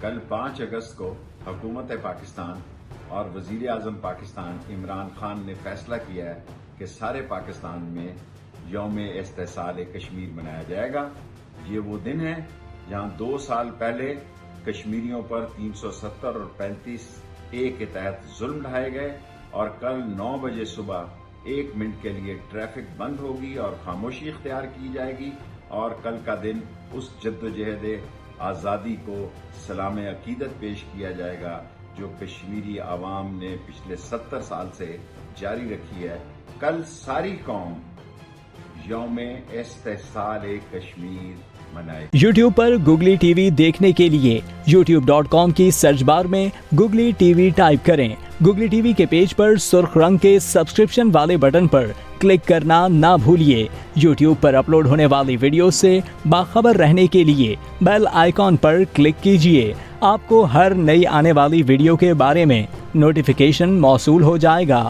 कल 5 अगस्त को हुकूमत पाकिस्तान और वजीर आज़म पाकिस्तान इमरान खान ने फैसला किया है कि सारे पाकिस्तान में यौम इस्तिसाल कश्मीर मनाया जाएगा। ये वो दिन है जहां 2 साल पहले कश्मीरियों पर 370 और 35A के तहत जुल्म ढाए गए और कल 9 बजे सुबह 1 मिनट के लिए ट्रैफिक बंद होगी और खामोशी इख्तियार की जाएगी और कल का दिन उस जद्दोजहद आज़ादी को सलाम अकीदत पेश किया जाएगा जो कश्मीरी आवाम ने पिछले 70 साल से जारी रखी है। कल सारी कौम यौम इस्तिसाल कश्मीर मनाए। YouTube पर गुगली टीवी देखने के लिए youtube.com की सर्च बार में गुगली टीवी टाइप करें। गुगली टीवी के पेज पर सुर्ख रंग के सब्सक्रिप्शन वाले बटन पर क्लिक करना ना भूलिए। YouTube पर अपलोड होने वाली वीडियो से बाखबर रहने के लिए बेल आइकॉन पर क्लिक कीजिए। आपको हर नई आने वाली वीडियो के बारे में नोटिफिकेशन मौसूल हो जाएगा।